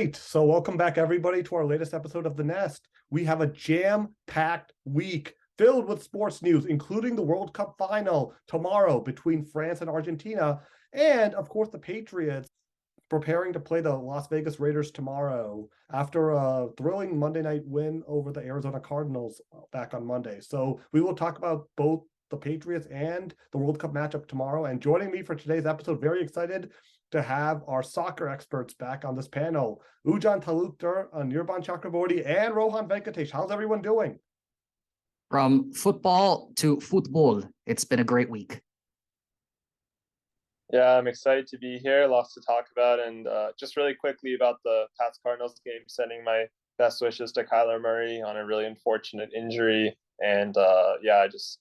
right. So welcome back, everybody, to our latest episode of The Nest. We have a jam-packed week filled with sports news, including the World Cup final tomorrow between France and Argentina, and, of course, the Patriots preparing to play the Las Vegas Raiders tomorrow after a thrilling Monday night win over the Arizona Cardinals back on Monday. So we will talk about both the Patriots and the World Cup matchup tomorrow. And joining me for today's episode, very excited to have our soccer experts back on this panel, Ujan Talukdar, Nirban Chakraborty, and Rohan Venkatesh. How's everyone doing? From football to football, it's been a great week. Yeah, I'm excited to be here. Lots to talk about. And just really quickly about the Pats-Cardinals game, sending my best wishes to Kyler Murray on a really unfortunate injury. And I just,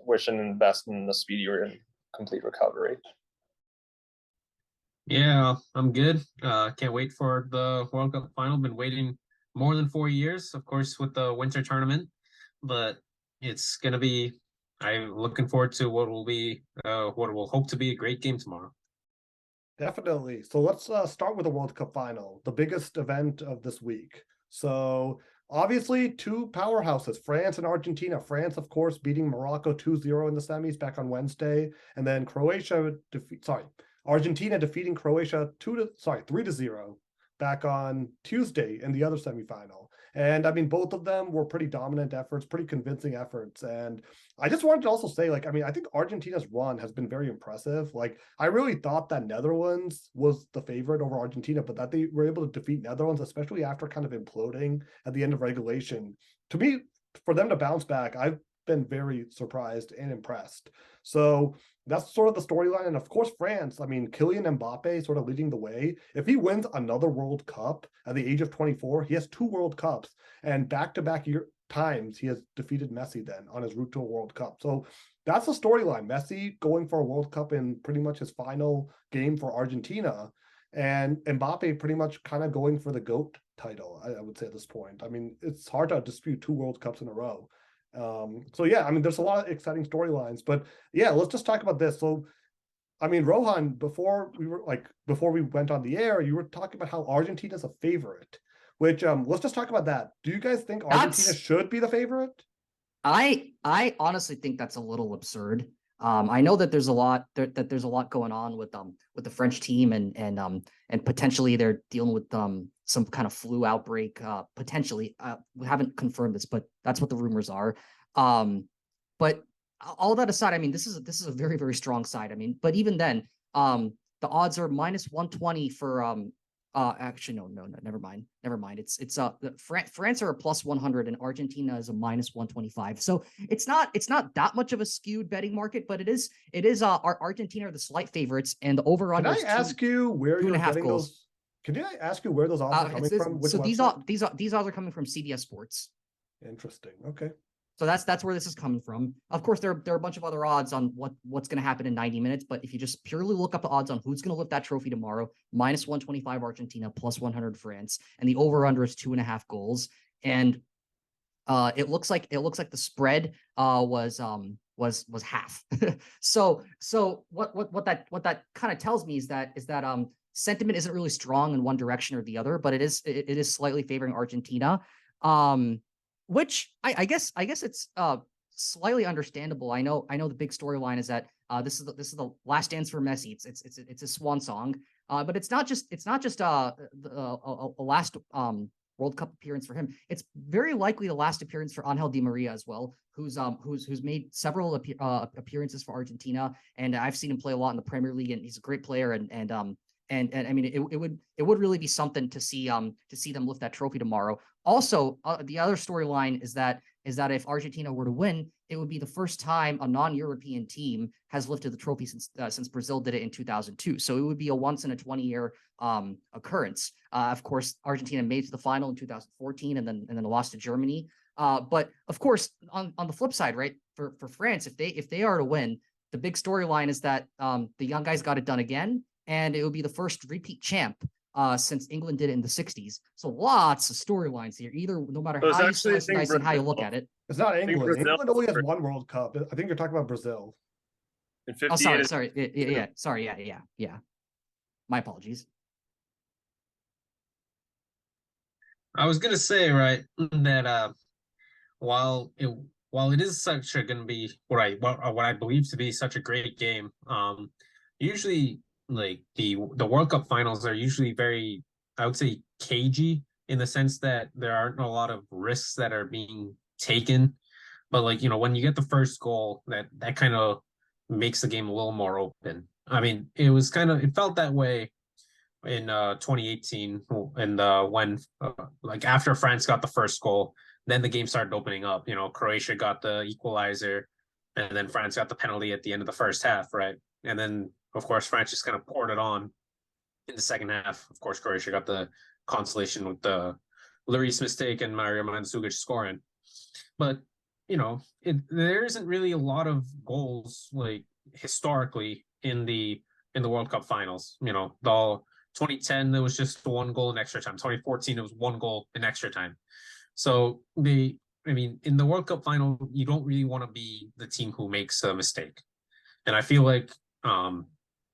wishing him the best in the speedy and complete recovery. Yeah, I'm good. Can't wait for the World Cup final. Been waiting more than 4 years, of course, with the winter tournament. But it's going to be, I'm looking forward to what will hope to be a great game tomorrow. Definitely. So let's start with the World Cup final, the biggest event of this week. So obviously two powerhouses, France and Argentina. France, of course, beating Morocco 2-0 in the semis back on Wednesday. And then Argentina defeating Croatia 3-0 back on Tuesday in the other semifinal. And I mean, both of them were pretty dominant efforts, pretty convincing efforts. And I just wanted to also say, I think Argentina's run has been very impressive. I really thought that Netherlands was the favorite over Argentina, but that they were able to defeat Netherlands, especially after kind of imploding at the end of regulation. To me, for them to bounce back, I've been very surprised and impressed. So that's sort of the storyline. And of course, France, Kylian Mbappe sort of leading the way. If he wins another World Cup at the age of 24, he has 2 World Cups, and back-to-back times he has defeated Messi then on his route to a World Cup. So that's the storyline. Messi going for a World Cup in pretty much his final game for Argentina, and Mbappe pretty much kind of going for the GOAT title, I would say at this point. It's hard to dispute 2 World Cups in a row. There's a lot of exciting storylines, but let's just talk about this. So, Rohan, before we went on the air, you were talking about how Argentina's a favorite, which, let's just talk about that. Do you guys think Argentina should be the favorite? I honestly think that's a little absurd. I know that there's a lot going on with the French team and potentially they're dealing with some kind of flu outbreak, potentially. We haven't confirmed this, but that's what the rumors are. But all that aside, this is a very, very strong side. But even then, the odds are -120 for actually no, never mind. It's France are a +100 and Argentina is a -125. So it's not that much of a skewed betting market, but it is Argentina are the slight favorites, and the over under. Can I ask you where you're getting those? Can I ask you where those odds are coming from? So these odds are coming from CBS Sports. Interesting. Okay. So that's where this is coming from. Of course, there are a bunch of other odds on what's going to happen in 90 minutes. But if you just purely look up the odds on who's going to lift that trophy tomorrow, -125 Argentina, +100 France, and the over/under is 2.5 goals. And it looks like the spread was half. so what that kind of tells me is that sentiment isn't really strong in one direction or the other, but it is slightly favoring Argentina. Which I guess it's slightly understandable. I know the big storyline is that this is the last dance for Messi. It's a swan song, but it's not just a last World Cup appearance for him. It's very likely the last appearance for Angel Di Maria as well, who's made several appearances for Argentina, and I've seen him play a lot in the Premier League, and he's a great player. It would really be something to see them lift that trophy tomorrow. Also, the other storyline is that if Argentina were to win, it would be the first time a non-European team has lifted the trophy since Brazil did it in 2002. So it would be a once in a 20-year occurrence. Of course, Argentina made it to the final in 2014 and then lost to Germany. But of course, on the flip side, right, for France, if they are to win, the big storyline is that the young guys got it done again, and it would be the first repeat champ since England did it in the 60s. So lots of storylines here, no matter how you slice and dice and how you look at it. It's not England. England only has 1 World Cup. I think you're talking about Brazil. In 58. Oh, sorry. Yeah. My apologies. I was gonna say, right, that while it while it is such a gonna be what I believe to be such a great game, usually like the World Cup finals are usually very, I would say, cagey in the sense that there aren't a lot of risks that are being taken. But like, when you get the first goal, that kind of makes the game a little more open. I mean, it felt that way in 2018, and when like after France got the first goal, then the game started opening up. Croatia got the equalizer, and then France got the penalty at the end of the first half, right? And then of course France just kind of poured it on in the second half. Of course, Croatia got the consolation with the Lloris mistake and Mario Mandzukic scoring. But there isn't really a lot of goals like historically in the World Cup finals. The 2010 there was just one goal in extra time. 2014 it was one goal in extra time. So in the World Cup final, you don't really want to be the team who makes a mistake. And I feel like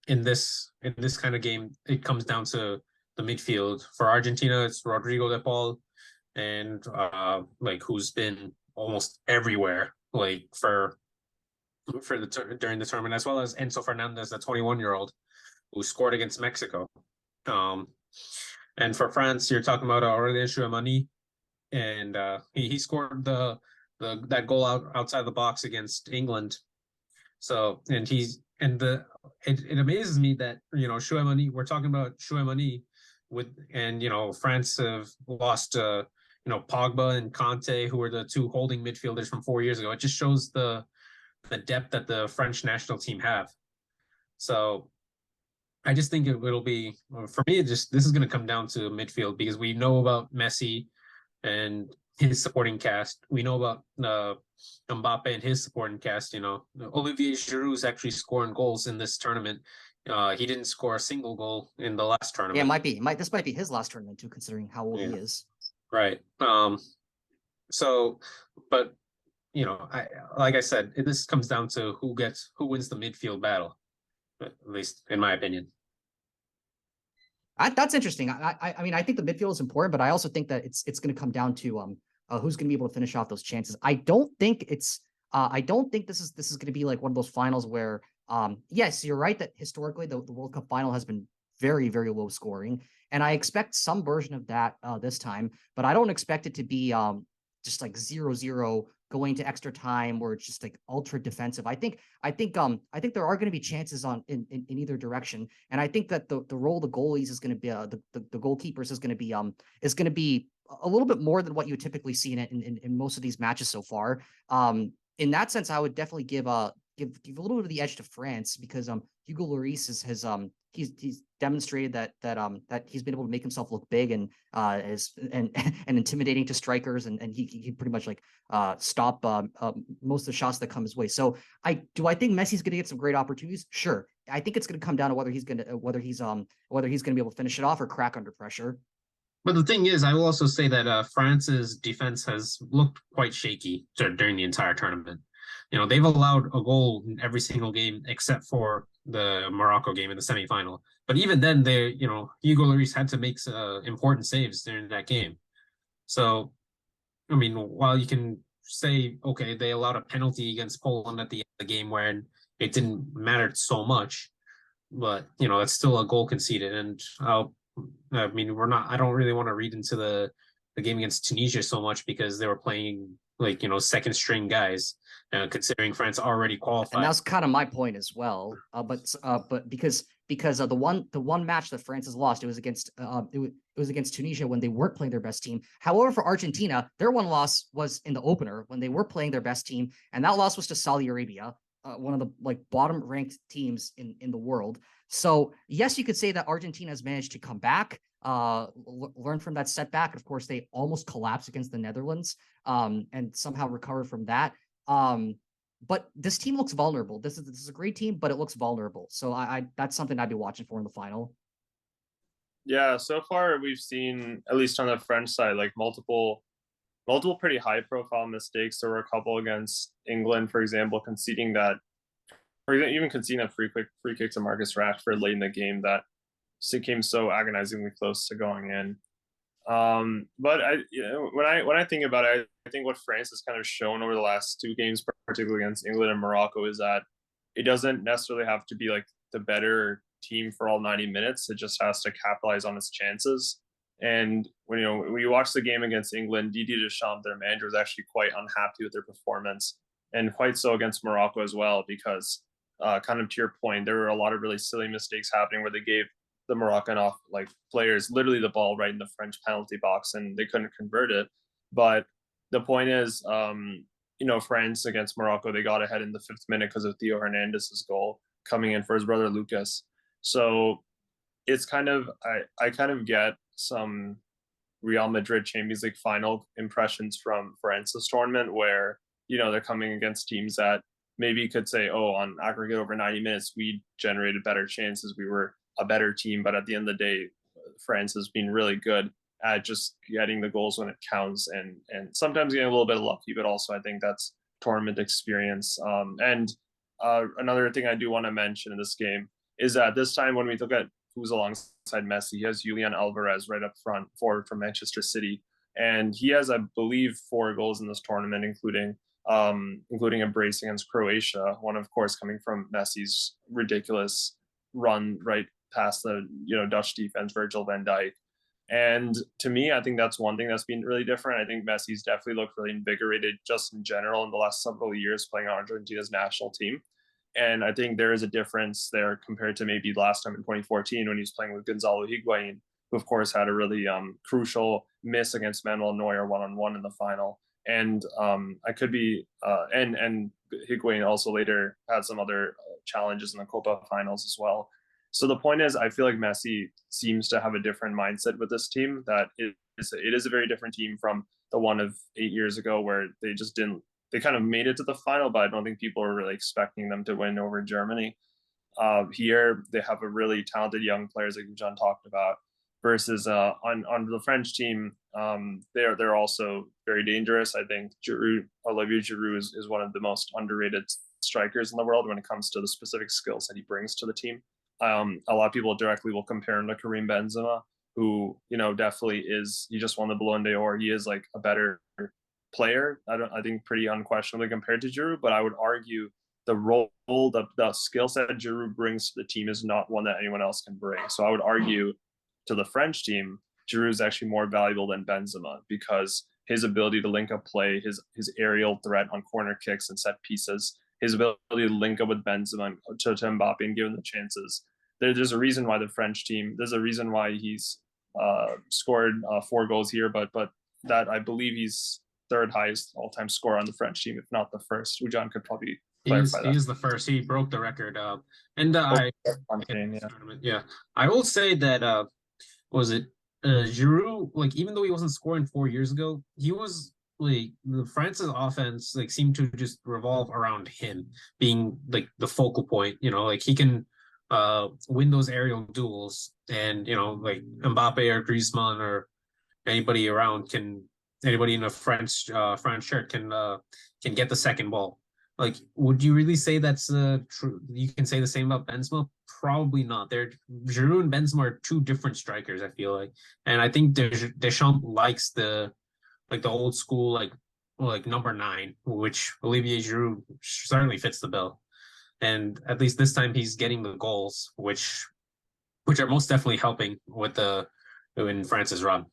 in this kind of game, it comes down to the midfield. For Argentina, it's Rodrigo de Paul, and who's been almost everywhere, like during the tournament, as well as Enzo Fernandez, the 21-year-old who scored against Mexico. And for France, you're talking about Aurelien Chouamani, and he scored that goal outside the box against England. So it amazes me that Chouamani, we're talking about Chouamani France have lost Pogba and Conte, who were the two holding midfielders from 4 years ago. It just shows the depth that the French national team have. So I just think it'll be, for me, this is going to come down to midfield, because we know about Messi and his supporting cast. We know about Mbappe and his supporting cast. Olivier Giroud is actually scoring goals in this tournament. He didn't score a single goal in the last tournament. Yeah, this might be his last tournament too, considering how old he is. Right. So, but like I said, this comes down to who wins the midfield battle, at least in my opinion. That's interesting. I mean, I think the midfield is important, but I also think that it's going to come down to who's going to be able to finish off those chances. I don't think this is going to be like one of those finals where yes, you're right that historically the World Cup final has been very, very low scoring, and I expect some version of that this time, but I don't expect it to be just like 0-0 going to extra time where it's just like ultra defensive. I think there are going to be chances in either direction, and I think that the role of the goalies is going to be the goalkeepers is going to be a little bit more than what you typically see in most of these matches so far. In that sense, I would definitely give a little bit of the edge to France, because Hugo Lloris has he's demonstrated that he's been able to make himself look big and and intimidating to strikers, and he pretty much like stop most of the shots that come his way. So I think Messi's going to get some great opportunities. Sure, I think it's going to come down to whether he's going to be able to finish it off or crack under pressure. But the thing is, I will also say that France's defense has looked quite shaky during the entire tournament. They've allowed a goal in every single game except for the Morocco game in the semifinal. But even then, Hugo Lloris had to make important saves during that game. So, I mean, while you can say, okay, they allowed a penalty against Poland at the end of the game where it didn't matter so much, but it's still a goal conceded. And I don't really want to read into the game against Tunisia so much, because they were playing second string guys, considering France already qualified. And that's kind of my point as well. But because of the one match that France has lost, it was against Tunisia when they weren't playing their best team. However, for Argentina, their one loss was in the opener when they were playing their best team, and that loss was to Saudi Arabia, one of the bottom ranked teams in the world. So yes, you could say that Argentina has managed to come back, learn from that setback. Of course, they almost collapsed against the Netherlands, and somehow recovered from that. But this team looks vulnerable. This is a great team, but it looks vulnerable. So that's something I'd be watching for in the final. Yeah, so far we've seen, at least on the French side, like multiple pretty high profile mistakes. There were a couple against England, for example, conceding a free kick to Marcus Rashford late in the game that came so agonizingly close to going in. But when I think about it, I think what France has kind of shown over the last two games, particularly against England and Morocco, is that it doesn't necessarily have to be like the better team for all 90 minutes. It just has to capitalize on its chances. And when you watch the game against England, Didier Deschamps, their manager, was actually quite unhappy with their performance, and quite so against Morocco as well, because kind of to your point, there were a lot of really silly mistakes happening where they gave the Moroccan players literally the ball right in the French penalty box, and they couldn't convert it. But the point is, France against Morocco, they got ahead in the 5th minute because of Theo Hernandez's goal coming in for his brother Lucas. So it's kind of I kind of get some Real Madrid Champions League final impressions from France this tournament, where they're coming against teams that maybe could say, oh, on aggregate over 90 minutes, we generated better chances, we were a better team. But at the end of the day, France has been really good at just getting the goals when it counts, and sometimes getting a little bit lucky, but also I think that's tournament experience. And another thing I do want to mention in this game is that this time when we look at who's alongside Messi, he has Julian Alvarez right up front, forward from Manchester City, and he has, I believe, 4 goals in this tournament, including a brace against Croatia. One, of course, coming from Messi's ridiculous run right past the Dutch defense, Virgil van Dijk. And to me, I think that's one thing that's been really different. I think Messi's definitely looked really invigorated just in general in the last several years playing on Argentina's national team. And I think there is a difference there compared to maybe last time in 2014 when he was playing with Gonzalo Higuain, who of course had a really crucial miss against Manuel Neuer one-on-one in the final. And I could be and Higuain also later had some other challenges in the Copa finals as well. So the point is, I feel like Messi seems to have a different mindset with this team. That it is a very different team from the one of 8 years ago, where they just didn't. They kind of made it to the final, but I don't think people were really expecting them to win over Germany. Here, they have a really talented young players like John talked about. Versus on the French team, they're also very dangerous. I think Olivier Giroud is one of the most underrated strikers in the world when it comes to the specific skills that he brings to the team. A lot of people directly will compare him to Karim Benzema, who definitely is. He just won the Ballon d'Or. He is like a better player. I think pretty unquestionably compared to Giroud, but I would argue the role, the skill set Giroud brings to the team is not one that anyone else can bring. So I would argue to the French team, Giroud is actually more valuable than Benzema, because his ability to link up play, his aerial threat on corner kicks and set pieces, his ability to link up with Benzema to Mbappe and give him the chances. There's a reason why the French team, there's a reason why he's scored 4 goals here, but that I believe he's 3rd highest all-time scorer on the French team, if not the first. Ujan could probably clarify that. He is the first. He broke the record. I will say that was it Giroud, like, even though he wasn't scoring 4 years ago, he was like, the France's offense like seemed to just revolve around him being like the focal point. Like he can win those aerial duels, and like Mbappe or Griezmann or anybody in a French shirt can get the second ball. Like, would you really say that's true? You can say the same about Benzema? Probably not. Giroud and Benzema are 2 different strikers, I feel like, and I think Deschamps likes the old school like number 9, which Olivier Giroud certainly fits the bill. And at least this time he's getting the goals, which are most definitely helping in France's run.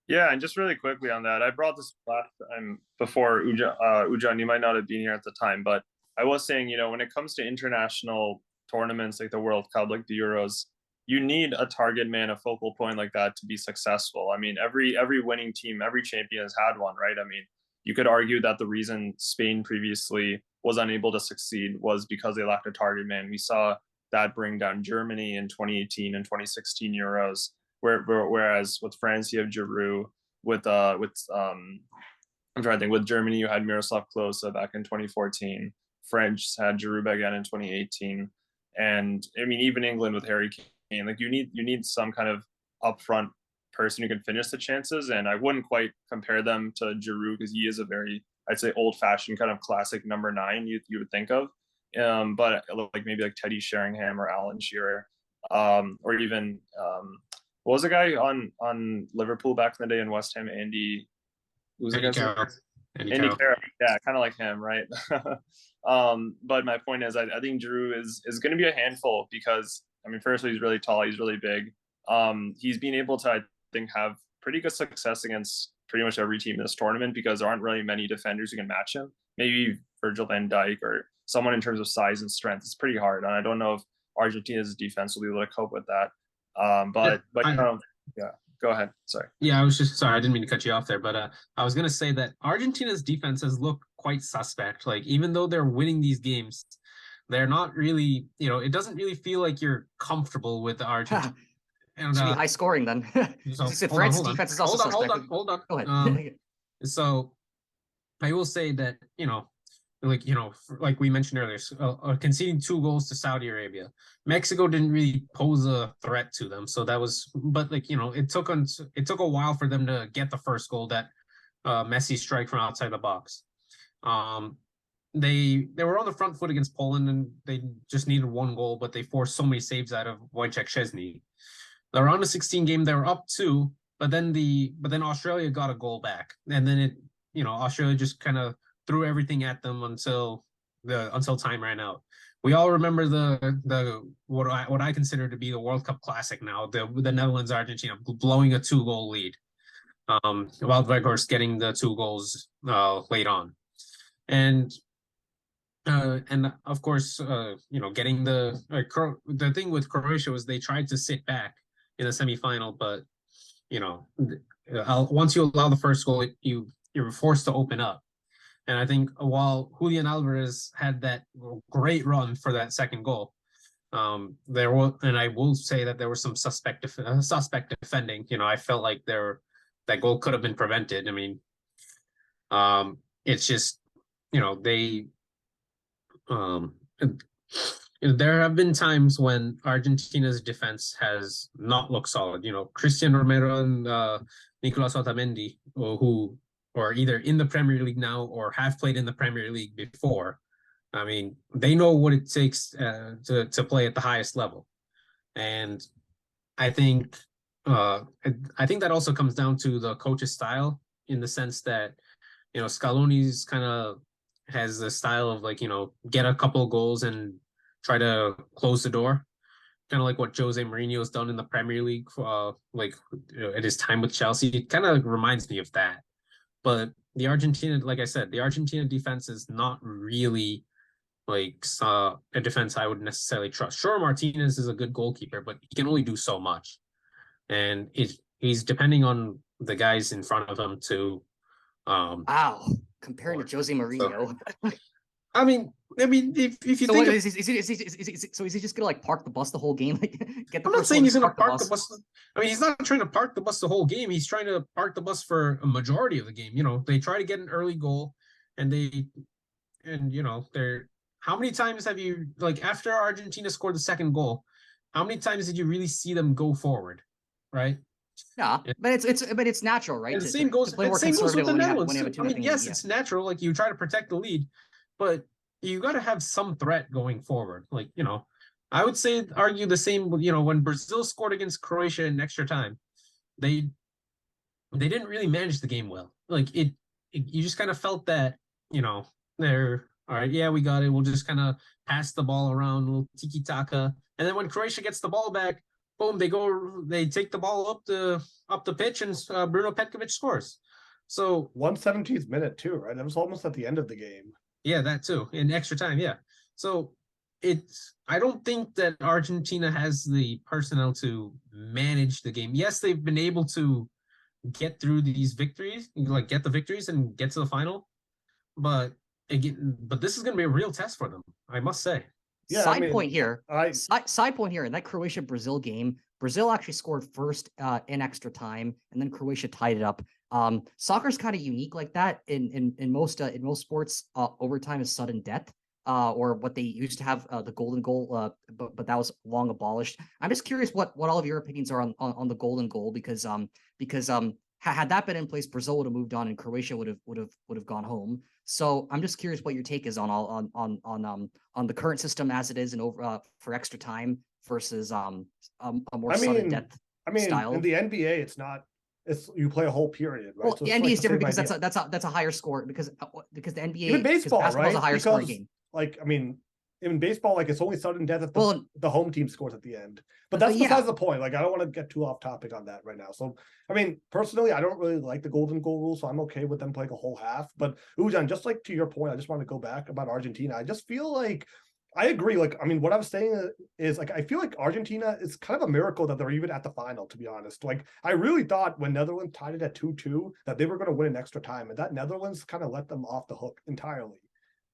Yeah, and just really quickly on that, I brought this last time before Ujan, you might not have been here at the time, but I was saying, when it comes to international tournaments like the World Cup, like the Euros, you need a target man, a focal point like that to be successful. I mean, every winning team, every champion has had one, right? I mean, you could argue that the reason Spain previously was unable to succeed was because they lacked a target man. We saw that bring down Germany in 2018 and 2016 Euros. Whereas with France, you have Giroud. With I'm trying to think. With Germany, you had Miroslav Klose back in 2014. French had Giroud again in 2018, and I mean even England with Harry Kane. Like you need some kind of upfront person who can finish the chances. And I wouldn't quite compare them to Giroud because he is a very, I'd say, old-fashioned kind of classic number 9 you would think of. But like maybe like Teddy Sheringham or Alan Shearer, or even what was the guy on Liverpool back in the day in West Ham? Andy, who was the Andy guy's name? Carroll. Andy Andy Carroll. Carroll, yeah, kind of like him, right? But my point is, I think Drew is going to be a handful because, I mean, firstly, he's really tall, he's really big. He's been able to, I think, have pretty good success against pretty much every team in this tournament because there aren't really many defenders who can match him. Maybe Virgil van Dijk or someone in terms of size and strength. It's pretty hard, and I don't know if Argentina's defense will be able to cope with that. But yeah, go ahead. Sorry. Yeah, I was just sorry. I didn't mean to cut you off there, but I was gonna say that Argentina's defense has looked quite suspect. Like even though they're winning these games, they're not really. It doesn't really feel like you're comfortable with the Argentina. And should be high scoring then. So France's defense is also suspect. Hold on. Go ahead. So I will say that like we mentioned earlier, conceding 2 goals to Saudi Arabia, Mexico didn't really pose a threat to them. So that was, but it took a while for them to get the first goal, that Messi strike from outside the box. They were on the front foot against Poland, and they just needed 1 goal, but they forced so many saves out of Wojciech Szczesny. The round of 16 game, they were up 2, but then Australia got a goal back, and then Australia just kind of threw everything at them until time ran out. We all remember the what I consider to be the World Cup classic now, the Netherlands Argentina blowing a 2-goal lead. Wout Weghorst getting the 2 goals late on, and of course getting the thing with Croatia was they tried to sit back in the semifinal, but once you allow the first goal, you're forced to open up. And I think while Julian Alvarez had that great run for that second goal, and I will say that there was some suspect defending. I felt like that goal could have been prevented. I mean, it's just they there have been times when Argentina's defense has not looked solid. Christian Romero and Nicolas Otamendi, who are either in the Premier League now or have played in the Premier League before. I mean, they know what it takes to play at the highest level. And I think that also comes down to the coach's style, in the sense that, Scaloni's kind of has the style of get a couple of goals and try to close the door. Kind of like what Jose Mourinho's done in the Premier League, at his time with Chelsea. It kind of reminds me of that. But the Argentina, like I said, the Argentina defense is not really a defense I would necessarily trust. Sure, Martinez is a good goalkeeper, but he can only do so much. And he's depending on the guys in front of him to... Wow, comparing to Jose Mourinho. I mean, if you so think, is he just gonna park the bus the whole game? I'm not saying he's gonna park the bus. I mean, he's not trying to park the bus the whole game. He's trying to park the bus for a majority of the game. They try to get an early goal, and they're. How many times have you after Argentina scored the second goal? How many times did you really see them go forward? Right. Yeah, but it's natural, right? And the same goes with the Netherlands. I mean, yes, it's natural. You try to protect the lead, but you got to have some threat going forward. I would argue the same. When Brazil scored against Croatia in extra time, they didn't really manage the game well. You just kind of felt that they're all right. Yeah, we got it. We'll just kind of pass the ball around, a little tiki taka, and then when Croatia gets the ball back, boom, they take the ball up the pitch, and Bruno Petkovic scores. So 117th minute too, right? That was almost at the end of the game. Yeah, that too, in extra time. Yeah. So I don't think that Argentina has the personnel to manage the game. Yes, they've been able to get through these victories, get the victories and get to the final. But this is going to be a real test for them, I must say. Yeah, side point here in that Croatia-Brazil game, Brazil actually scored first in extra time, and then Croatia tied it up. Soccer's kind of unique like that. In most sports, overtime is sudden death, or what they used to have, the golden goal, but that was long abolished. I'm just curious what all of your opinions are on the golden goal, because had that been in place, Brazil would have moved on and Croatia would have gone home. So I'm just curious what your take is on the current system as it is and over for extra time versus a more sudden death I mean, style. in the NBA, it's not. It's you play a whole period, right? Well, So the it's NBA like is the different same because idea. that's a higher score because the NBA Even because baseball, basketball is right? a higher scoring Because game. like I mean, in baseball, like it's only sudden death if Well, the home team scores at the end. But that's yeah. besides the point. Like I don't want to get too off topic on that right now. So I mean, personally, I don't really like the golden goal rule, so I'm okay with them playing a whole half. But Ujan, just like to your point, I just want to go back about Argentina. I just feel like I agree. Like, I mean, what I was saying is like I feel like Argentina is kind of a miracle that they're even at the final, to be honest. Like, I really thought when Netherlands tied it at 2-2 that they were going to win in extra time, and that Netherlands kind of let them off the hook entirely.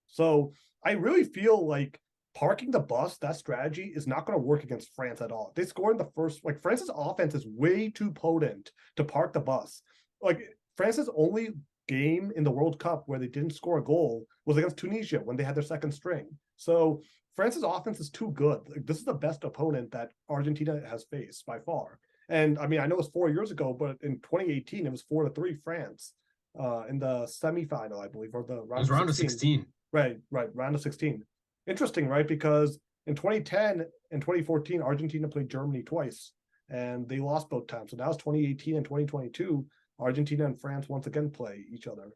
So I really feel like parking the bus, that strategy is not going to work against France at all. They scored in the first, like France's offense is way too potent to park the bus. Like France's only game in the World Cup where they didn't score a goal was against Tunisia when they had their second string. So France's offense is too good. Like, this is the best opponent that Argentina has faced by far. And I mean, I know it's 4 years ago, but in 2018, it was 4-3 France in the semifinal, I believe, or the round of 16. Right, round of 16. Interesting, right? Because in 2010 and 2014, Argentina played Germany twice, and they lost both times. So now it's 2018 and 2022. Argentina and France once again play each other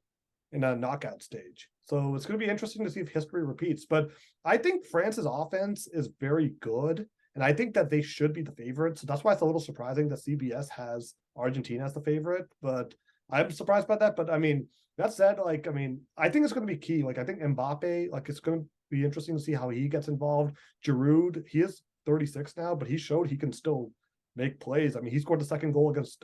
in a knockout stage. So it's going to be interesting to see if history repeats. But I think France's offense is very good, and I think that they should be the favorite. So that's why it's a little surprising that CBS has Argentina as the favorite. But I'm surprised by that. But I mean, that said, like, I mean, I think it's going to be key. Like, I think Mbappe, like, it's going to be interesting to see how he gets involved. Giroud, he is 36 now, but he showed he can still make plays. I mean, he scored the second goal against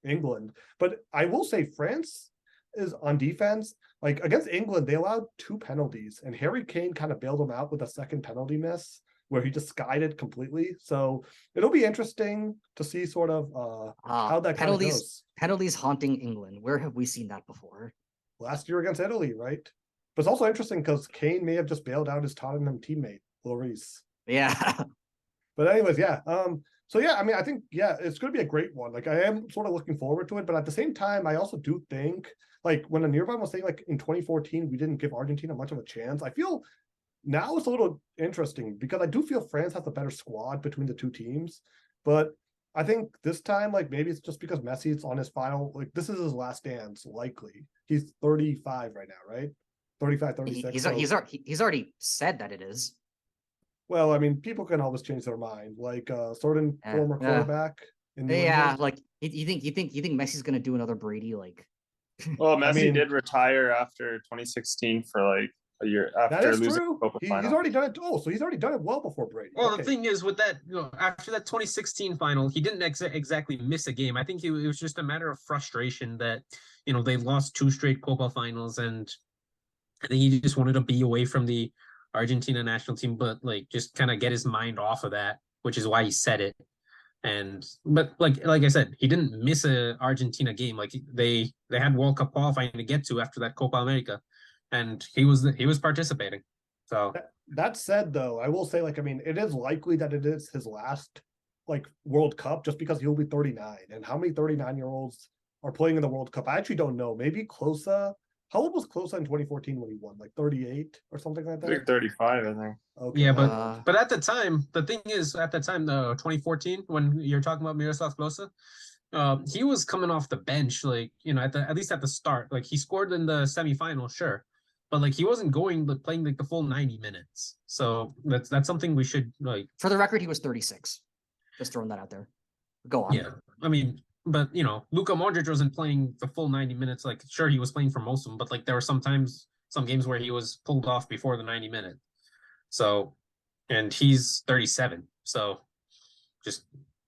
England. But I will say France is on defense. Like, against England, they allowed 2 penalties, and Harry Kane kind of bailed them out with a second penalty miss where he just skied it completely. So it'll be interesting to see sort of how that kind of goes. Penalties haunting England. Where have we seen that before? Last year against Italy, right? But it's also interesting because Kane may have just bailed out his Tottenham teammate, Lloris. Yeah. But anyways, yeah. So yeah, I mean, I think, yeah, it's going to be a great one. Like, I am sort of looking forward to it, but at the same time, I also do think, like, when Anirban was saying, like, in 2014, we didn't give Argentina much of a chance. I feel now it's a little interesting because I do feel France has a better squad between the two teams, but I think this time, like, maybe it's just because Messi's on his final, like, this is his last dance, likely. He's 35 right now, right? 35, 36. He's already said that it is. Well, I mean, people can always change their mind. Like certain former quarterback in New England. Like you think Messi's gonna do another Brady? Like, well, Messi did retire after 2016 for like a year after losing the Copa He's final. already done it. Oh, so he's already done it well before Brady. Well, the thing is with that, after that 2016 final, he didn't exactly miss a game. I think it was just a matter of frustration that, they lost 2 straight Copa finals, and I think he just wanted to be away from the Argentina national team, but like just kind of get his mind off of that, which is why he said it. But like I said, he didn't miss a Argentina game. Like they had World Cup qualifying to get to after that Copa America, and he was participating. So that said, though, I will say, like, I mean, it is likely that it is his last like World Cup, just because he'll be 39. And how many 39-year-olds are playing in the World Cup? I actually don't know. Maybe Klose. How old was Klose in 2014 when he won? Like 38 or something like that? I think 35, I think. Okay. Yeah, but at the time, the thing is, at the time, the 2014, when you're talking about Miroslav Klose, he was coming off the bench, like, at least at the start. Like, he scored in the semifinal, sure, but like he wasn't playing like the full 90 minutes. So that's something we should like. For the record, he was 36. Just throwing that out there. Go on. Yeah, I mean, but Luka Modric wasn't playing the full 90 minutes. Like, sure, he was playing for most of them, but like there were some games where he was pulled off before the 90 minutes. So, and he's 37. So, just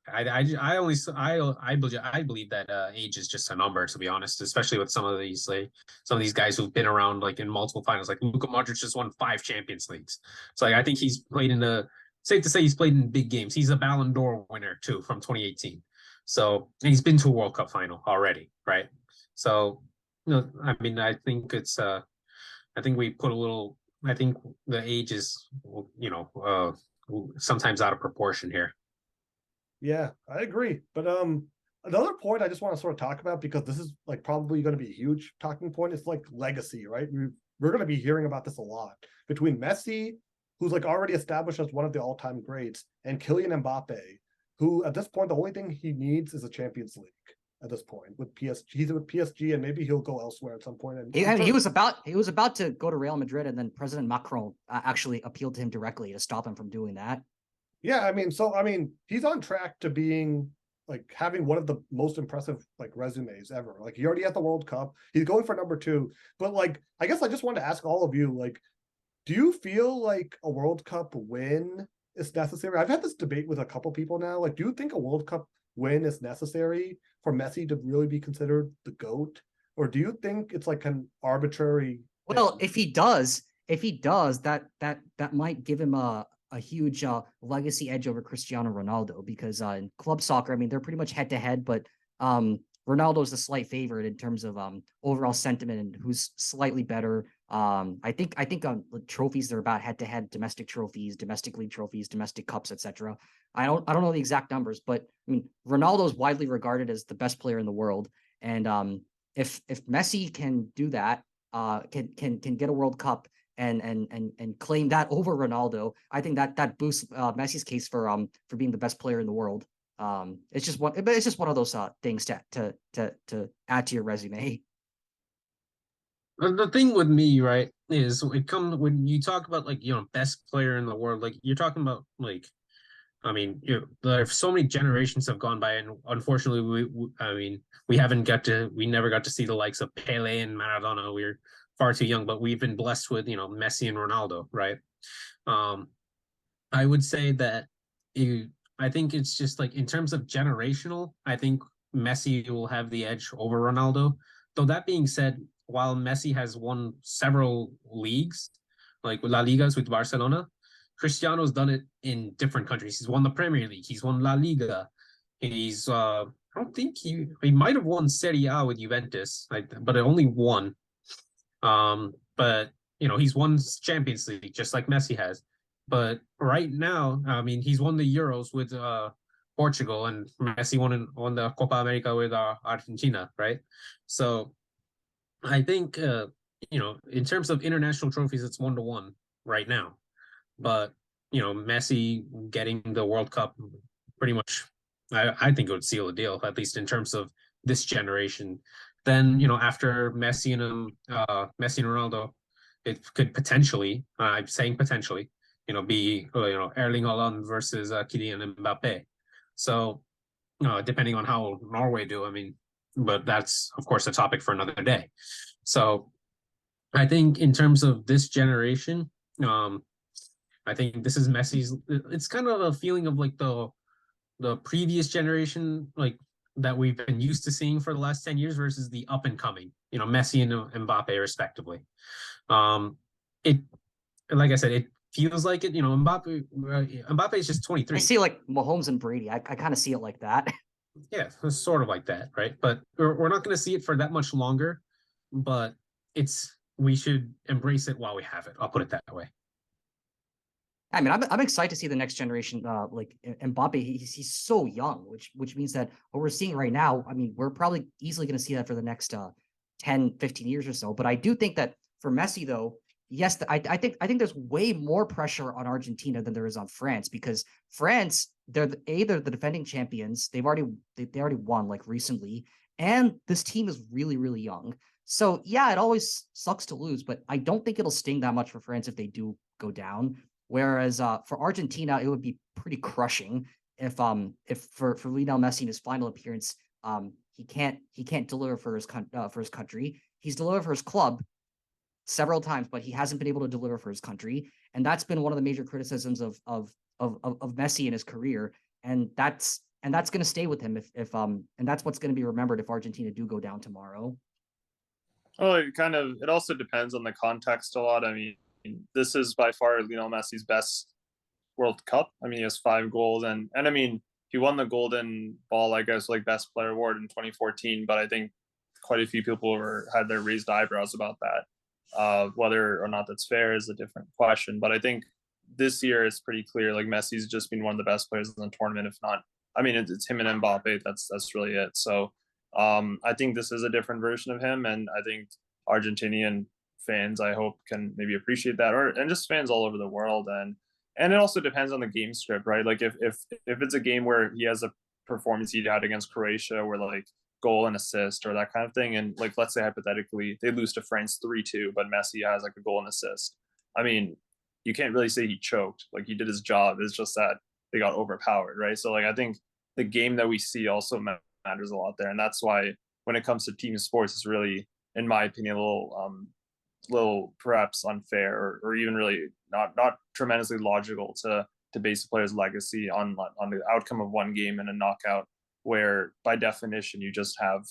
I believe that age is just a number, to be honest. Especially with some of these guys who've been around like in multiple finals. Like Luka Modric just won 5 Champions Leagues. So like, I think he's played safe to say he's played in big games. He's a Ballon d'Or winner too from 2018. So, and he's been to a World Cup final already, right? So, I mean, I think it's I think we put a little. I think the age is, sometimes out of proportion here. Yeah, I agree. But another point I just want to sort of talk about, because this is like probably going to be a huge talking point, is like legacy, right? We're going to be hearing about this a lot between Messi, who's like already established as one of the all-time greats, and Kylian Mbappe. who at this point the only thing he needs is a Champions League. At this point, with PSG, he's with PSG, and maybe he'll go elsewhere at some point. And he was about to go to Real Madrid, and then President Macron actually appealed to him directly to stop him from doing that. Yeah, I mean, he's on track to being like having one of the most impressive like resumes ever. Like he already had the World Cup. He's going for number 2. But like, I guess I just wanted to ask all of you, like, do you feel like a World Cup win is necessary? I've had this debate with a couple people now. Like, do you think a World Cup win is necessary for Messi to really be considered the GOAT? Or do you think it's like an arbitrary Well, thing? if he does, that might give him a huge legacy edge over Cristiano Ronaldo, because in club soccer, I mean, they're pretty much head to head, but Ronaldo's the slight favorite in terms of overall sentiment and who's slightly better. I think the trophies, they're about head to head, domestic trophies, domestic league trophies, domestic cups, etc. I don't know the exact numbers, but I mean, Ronaldo's widely regarded as the best player in the world, and if Messi can do that, can get a World Cup and claim that over Ronaldo, I think that boosts Messi's case for being the best player in the world. It's just one of those things to add to your resume. The thing with me, right, is it comes when you talk about like, best player in the world, like you're talking about like, I mean, there's so many generations have gone by, and unfortunately, I mean, we never got to see the likes of Pele and Maradona. We're far too young, but we've been blessed with, Messi and Ronaldo, right? I would say that I think it's just like in terms of generational, I think Messi will have the edge over Ronaldo. Though that being said, while Messi has won several leagues, like La Ligas with Barcelona, Cristiano's done it in different countries. He's won the Premier League. He's won La Liga. He's I don't think he might have won Serie A with Juventus, but only one. But he's won Champions League just like Messi has. But right now, I mean, he's won the Euros with Portugal, and Messi won the Copa America with Argentina, right? So I think in terms of international trophies, it's 1-1 right now. But Messi getting the World Cup pretty much, I think it would seal the deal, at least in terms of this generation. Then after Messi and Ronaldo, it could potentially, I'm saying potentially, be Erling Haaland versus Kylian Mbappe. So depending on how Norway do, I mean, but that's of course a topic for another day. So I think in terms of this generation, I think this is Messi's. It's kind of a feeling of like the previous generation, like that we've been used to seeing for the last 10 years versus the up and coming, Messi and Mbappe respectively. It, like I said, it feels like it, Mbappe is just 23. I see like Mahomes and Brady. I kind of see it like that. Yeah, it's sort of like that, right? But we're not going to see it for that much longer, but we should embrace it while we have it. I'll put it that way. I mean, I'm excited to see the next generation, like Mbappe. He's so young, which means that what we're seeing right now, I mean, we're probably easily going to see that for the next 10, 15 years or so. But I do think that for Messi, though, yes, I think there's way more pressure on Argentina than there is on France, because France, they're the defending champions. They already won like recently, and this team is really, really young. So yeah, it always sucks to lose, but I don't think it'll sting that much for France if they do go down. Whereas for Argentina, it would be pretty crushing if for Lionel Messi in his final appearance, he can't deliver for his country. He's delivered for his club several times, but he hasn't been able to deliver for his country, and that's been one of the major criticisms of Messi in his career, and that's going to stay with him if and that's what's going to be remembered if Argentina do go down tomorrow. Well, it also depends on the context a lot. I mean, this is by far Lionel Messi's best World Cup. I mean, he has 5 goals, and I mean, he won the Golden Ball, I guess, like Best Player award in 2014. But I think quite a few people had their raised eyebrows about that. Whether or not that's fair is a different question. But I think this year it's pretty clear. Like Messi's just been one of the best players in the tournament, if not. I mean, it's him and Mbappe. That's really it. So I think this is a different version of him, and I think Argentinian fans, I hope, can maybe appreciate that, and just fans all over the world. and it also depends on the game script, right? Like if it's a game where he has a performance he had against Croatia, where like goal and assist or that kind of thing, and like let's say hypothetically they lose to France 3-2, but Messi has like a goal and assist. I mean, you can't really say he choked. Like he did his job. It's just that they got overpowered, right? So like I think the game that we see also matters a lot there, and that's why when it comes to team sports, it's really, in my opinion, a little perhaps unfair or even really not tremendously logical to base a player's legacy on the outcome of one game in a knockout, where by definition you just have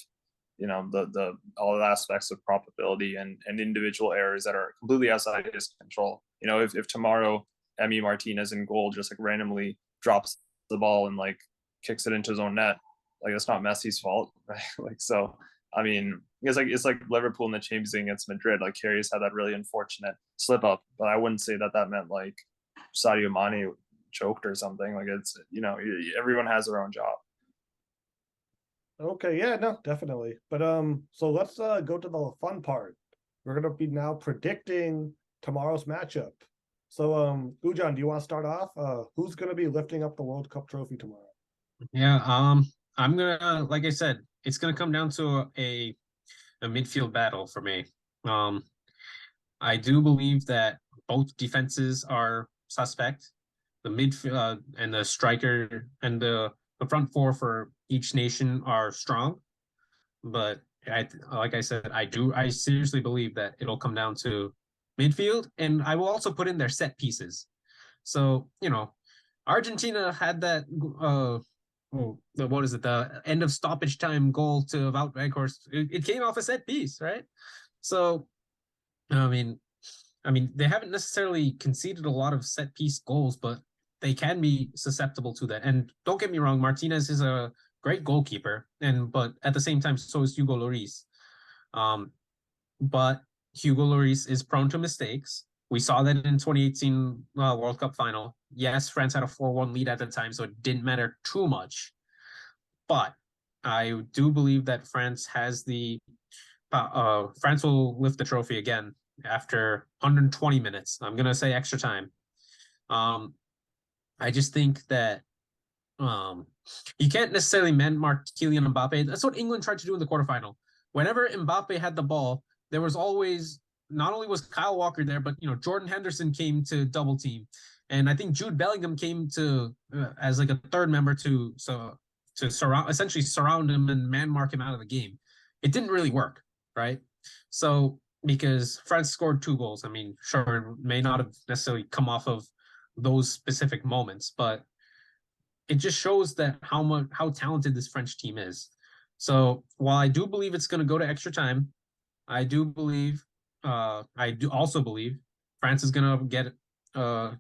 the all the aspects of probability and individual errors that are completely outside his control. If tomorrow Emi Martinez in goal just like randomly drops the ball and like kicks it into his own net, like that's not Messi's fault, right? Like, so I mean, it's like Liverpool in the Champions League against Madrid. Like Karius had that really unfortunate slip up, but I wouldn't say that meant like Sadio Mane choked or something. Like it's everyone has their own job. Okay, yeah, no, definitely. But so let's go to the fun part. We're gonna be now predicting tomorrow's matchup. So Ujan, do you want to start off? Who's gonna be lifting up the World Cup trophy tomorrow? Yeah, I'm gonna, like I said, it's gonna come down to a midfield battle for me. I do believe that both defenses are suspect. The midfield and the striker and the front four for each nation are strong, but like I said, I seriously believe that it'll come down to midfield, and I will also put in their set pieces. So Argentina had that what is it, the end of stoppage time goal to Wout course. It came off a set piece, right? So I mean they haven't necessarily conceded a lot of set piece goals, but they can be susceptible to that. And don't get me wrong, Martinez is a great goalkeeper, but at the same time, so is Hugo Lloris. But Hugo Lloris is prone to mistakes. We saw that in 2018 World Cup final. Yes, France had a 4-1 lead at the time, so it didn't matter too much. But I do believe that France has France will lift the trophy again after 120 minutes. I'm gonna say extra time. I just think that you can't necessarily man-mark Kylian Mbappe. That's what England tried to do in the quarterfinal. Whenever Mbappe had the ball, there was always, not only was Kyle Walker there, but Jordan Henderson came to double team, and I think Jude Bellingham came to as like a third member to essentially surround him and man-mark him out of the game. It didn't really work, right? So because France scored 2 goals, I mean, sure, it may not have necessarily come off of those specific moments, but it just shows that how talented this French team is. So while I do believe it's going to go to extra time, I do also believe France is going to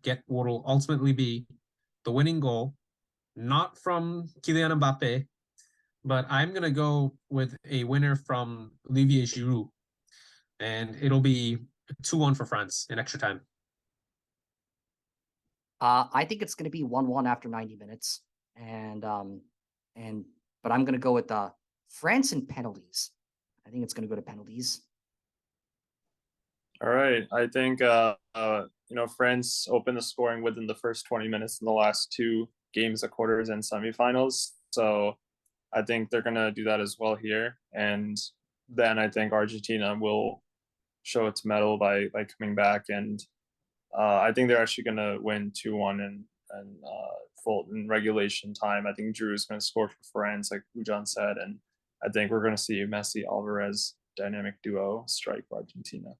get what will ultimately be the winning goal, not from Kylian Mbappe, but I'm going to go with a winner from Olivier Giroud, and it'll be 2-1 for France in extra time. I think it's going to be 1-1 after 90 minutes, but I'm going to go with France in penalties. I think it's going to go to penalties. All right, I think France opened the scoring within the first 20 minutes in the last 2 games of quarters and semifinals, so I think they're going to do that as well here, and then I think Argentina will show its mettle by coming back, and I think they're actually going to win 2-1 and full in regulation time. I think Giroud is going to score for France, like Ujan said, and I think we're going to see Messi Alvarez dynamic duo strike for Argentina.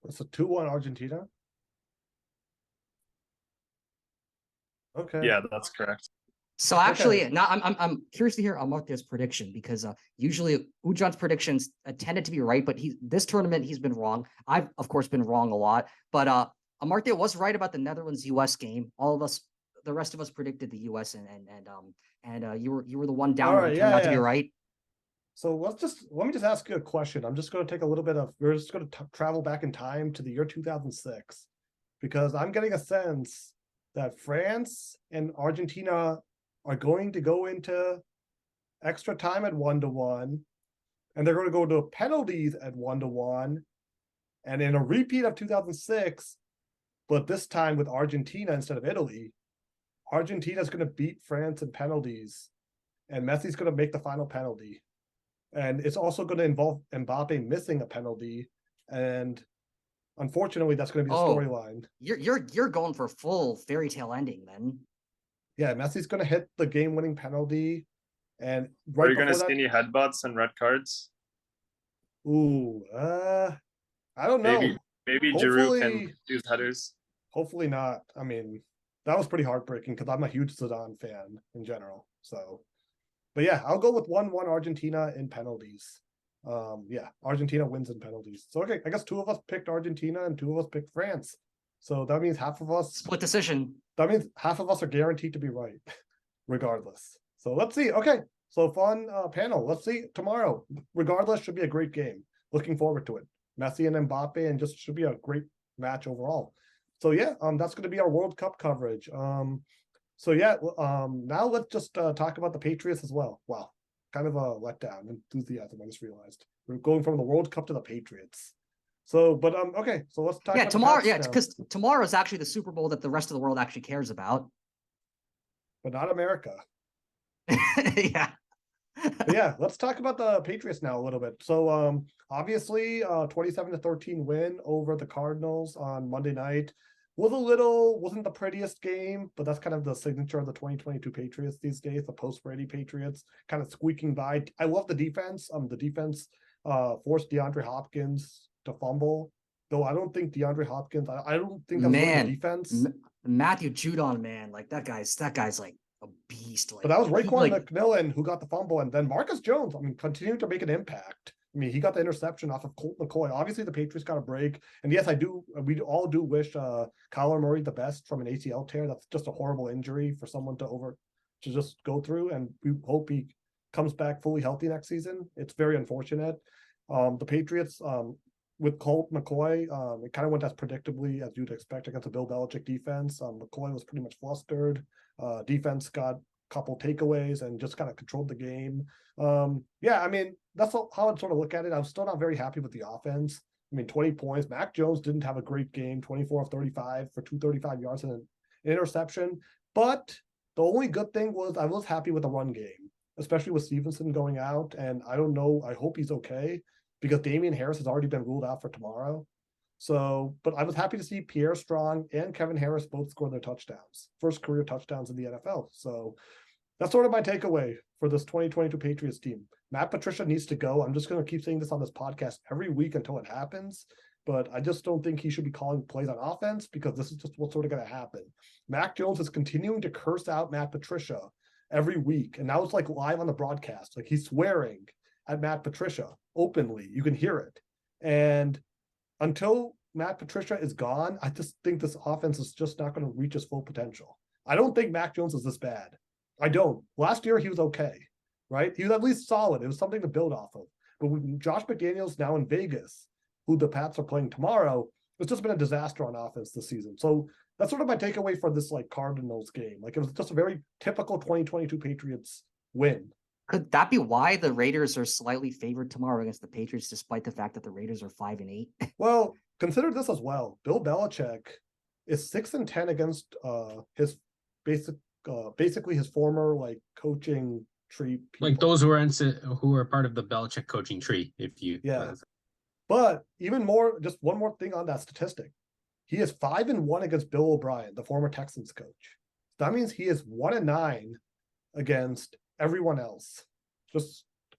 It's a 2-1 Argentina. Okay. Yeah, that's correct. So actually, now I'm curious to hear Amartya's prediction, because usually Ujan's predictions tended to be right, but this tournament he's been wrong. I've of course been wrong a lot, but Amartya was right about the Netherlands-US game. All of us, the rest of us, predicted the US, and you were the one down who turned out to be right. So let me just ask you a question. I'm just going to take a little bit of, we're just going to travel back in time to the year 2006, because I'm getting a sense that France and Argentina are going to go into extra time at 1-1, and they're going to go to penalties at 1-1. And in a repeat of 2006, But this time with Argentina instead of Italy, Argentina is going to beat France in penalties, and Messi's going to make the final penalty. And it's also going to involve Mbappe missing a penalty. And unfortunately, that's going to be the storyline. You're going for full fairy tale ending then. Yeah, Messi's going to hit the game-winning penalty. And are you going to see any headbutts and red cards? Ooh, I don't know. Maybe Giroud can use headers. Hopefully not. I mean, that was pretty heartbreaking because I'm a huge Zidane fan in general. So, but yeah, I'll go with 1-1 Argentina in penalties. Yeah, Argentina wins in penalties. So okay, I guess 2 of us picked Argentina and 2 of us picked France. So that means half of us split decision. That means half of us are guaranteed to be right, regardless. So let's see. Okay, so fun panel. Let's see tomorrow. Regardless, should be a great game. Looking forward to it. Messi and Mbappe, and just should be a great match overall. So yeah, that's going to be our World Cup coverage. So yeah, now let's just talk about the Patriots as well. Wow, kind of a letdown enthusiasm. I just realized we're going from the World Cup to the Patriots. So, but okay, so let's talk. Yeah, tomorrow. Yeah, because tomorrow is actually the Super Bowl that the rest of the world actually cares about, but not America. Yeah. But yeah, let's talk about the Patriots now a little bit. So, obviously, 27-13 win over the Cardinals on Monday night wasn't the prettiest game, but that's kind of the signature of the 2022 Patriots these days. The post-Brady Patriots kind of squeaking by. I love the defense. The defense forced DeAndre Hopkins to fumble, though I don't think DeAndre Hopkins. I don't think that's really the defense. Matthew Judon, man, like that guy's like a beast. Like, but that was Raekwon McMillan who got the fumble, and then Marcus Jones. I mean, continuing to make an impact. I mean, he got the interception off of Colt McCoy. Obviously, the Patriots got a break, and yes, we all do wish Kyler Murray the best from an ACL tear. That's just a horrible injury for someone to just go through, and we hope he comes back fully healthy next season. It's very unfortunate. The Patriots. With Colt McCoy, it kind of went as predictably as you'd expect against a Bill Belichick defense. McCoy was pretty much flustered. Defense got a couple takeaways and just kind of controlled the game. Yeah, I mean, that's how I'd sort of look at it. I'm still not very happy with the offense. I mean, 20 points. Mac Jones didn't have a great game, 24 of 35 for 235 yards and an interception. But the only good thing was I was happy with the run game, especially with Stevenson going out. And I don't know, I hope he's okay, because Damian Harris has already been ruled out for tomorrow. So, but I was happy to see Pierre Strong and Kevin Harris both score their touchdowns, first career touchdowns in the NFL. So that's sort of my takeaway for this 2022 Patriots team. Matt Patricia needs to go. I'm just going to keep saying this on this podcast every week until it happens, but I just don't think he should be calling plays on offense, because this is just what's sort of going to happen. Mac Jones is continuing to curse out Matt Patricia every week, and now it's like live on the broadcast. Like, he's swearing at Matt Patricia openly. You can hear it. And until Matt Patricia is gone, I just think this offense is just not going to reach its full potential. I don't think Mac Jones is this bad. I don't. Last year, he was okay, right? He was at least solid. It was something to build off of. But with Josh McDaniels now in Vegas, who the Pats are playing tomorrow, it's just been a disaster on offense this season. So that's sort of my takeaway for this Cardinals game. It was just a very typical 2022 Patriots win. Could that be why the Raiders are slightly favored tomorrow against the Patriots, despite the fact that the Raiders are 5-8? Well, consider this as well. Bill Belichick is 6-10 against his basically his former coaching tree people. Like those who are part of the Belichick coaching tree, if you But even more, just one more thing on that statistic. He is 5-1 against Bill O'Brien, the former Texans coach. That means he is 1-9 against everyone else.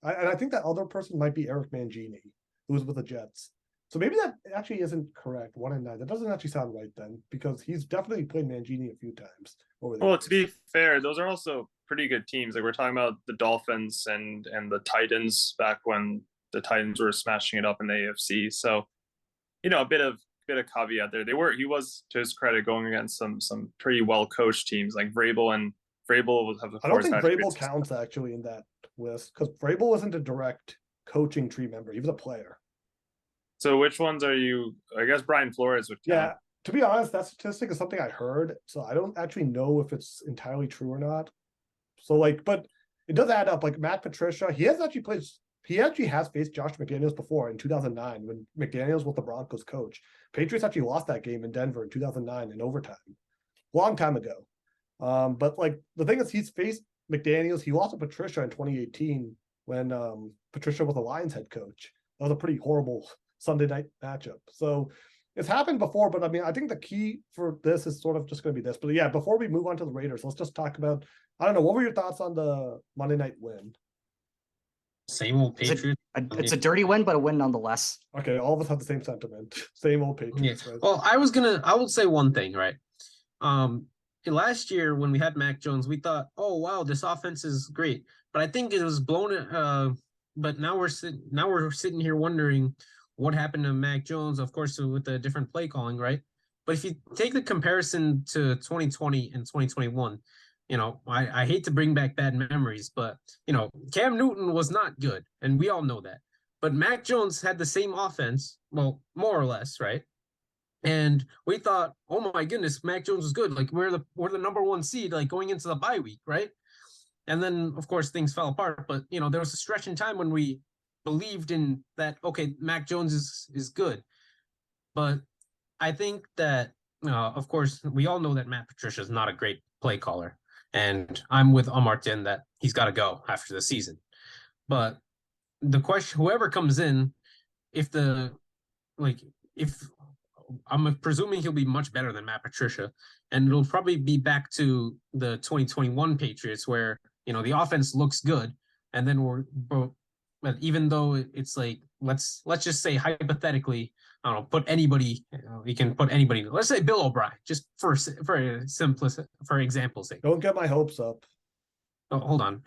And I think that other person might be Eric Mangini, who was with the Jets. So maybe that actually isn't correct. 1-9. That doesn't actually sound right then, because he's definitely played Mangini a few times over the years. To be fair, those are also pretty good teams. We're talking about the Dolphins and the Titans back when the Titans were smashing it up in the AFC. So, a bit of caveat there. He was, to his credit, going against some pretty well coached teams like Vrabel, and Vrabel will have. I don't think Vrabel counts actually in that list, because Vrabel wasn't a direct coaching tree member. He was a player. So which ones are you? I guess Brian Flores would count. Yeah, to be honest, that statistic is something I heard, so I don't actually know if it's entirely true or not. So but it does add up. Matt Patricia, he has actually played he actually has faced Josh McDaniels before in 2009 when McDaniels was the Broncos coach. Patriots actually lost that game in Denver in 2009 in overtime, long time ago. But like the thing is, he's faced McDaniels. He lost to Patricia in 2018 when Patricia was the Lions head coach. That was a pretty horrible Sunday night matchup. So it's happened before, but I mean, I think the key for this is sort of just going to be this. But yeah, before we move on to the Raiders, let's just talk about, I don't know, what were your thoughts on the Monday night win? Same old Patriots. It's a dirty win, but a win nonetheless. Okay, all of us have the same sentiment. Same old Patriots. Yeah. Right? Well, I will say one thing, right? Last year when we had Mac Jones, we thought, oh wow, this offense is great. But I think it was blown. But now we're sitting here wondering what happened to Mac Jones, of course, with the different play calling, right? But if you take the comparison to 2020 and 2021, I hate to bring back bad memories, but Cam Newton was not good, and we all know that. But Mac Jones had the same offense, well, more or less, right? And we thought, oh my goodness, Mac Jones was good. Like we're the number one seed, like going into the bye week, right? And then of course things fell apart. But there was a stretch in time when we believed in that. Okay, Mac Jones is good, but I think that of course we all know that Matt Patricia is not a great play caller, and I'm with Martin that he's got to go after the season. But the question, whoever comes in, if I'm presuming he'll be much better than Matt Patricia, and it'll probably be back to the 2021 Patriots where the offense looks good, and then but even though it's like let's just say hypothetically, I don't know, put anybody, we can put anybody. Let's say Bill O'Brien, just for example's sake. Don't get my hopes up. Oh, hold on,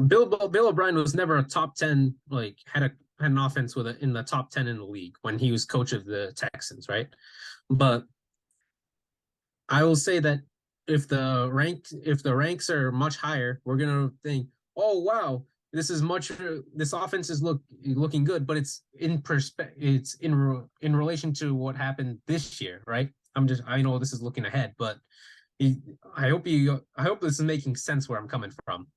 Bill O'Brien was never a top 10, like had an offense in the top 10 in the league when he was coach of the Texans, right? But I will say that if the ranks are much higher, we're gonna think, oh wow, this offense is looking good, but it's in relation to what happened this year, right? I know this is looking ahead, but I hope this is making sense where I'm coming from.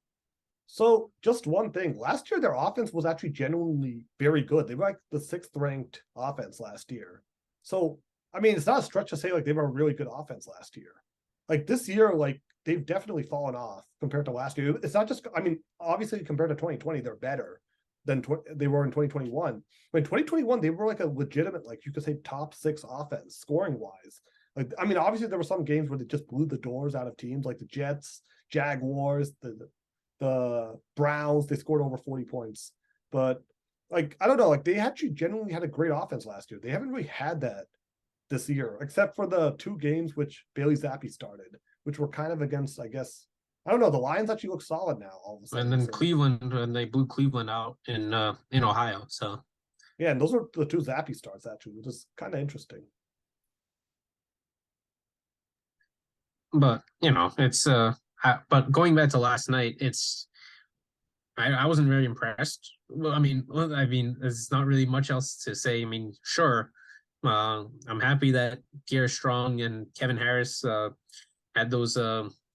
So just one thing, last year their offense was actually genuinely very good. They were like the 6th ranked offense last year. So I mean, it's not a stretch to say like they were a really good offense last year. Like this year, like they've definitely fallen off compared to last year. It's not just, I mean, obviously compared to 2020, they're better than they were in 2021. But in 2021, they were like a legitimate, like you could say, top 6 offense scoring wise. Like, I mean, obviously there were some games where they just blew the doors out of teams like the Jets, Jaguars, the Browns. They scored over 40 points. But like, I don't know, like they actually genuinely had a great offense last year. They haven't really had that this year, except for the 2 games which Bailey Zappi started, which were kind of against, I guess, I don't know. The Lions actually look solid now all of a sudden. And then Cleveland, and they blew Cleveland out in Ohio. So yeah, and those are the 2 Zappi starts actually, which is kind of interesting. But it's but going back to last night, I wasn't very impressed. Well, I mean, there's not really much else to say. I mean, sure, I'm happy that Pierre Strong and Kevin Harris had those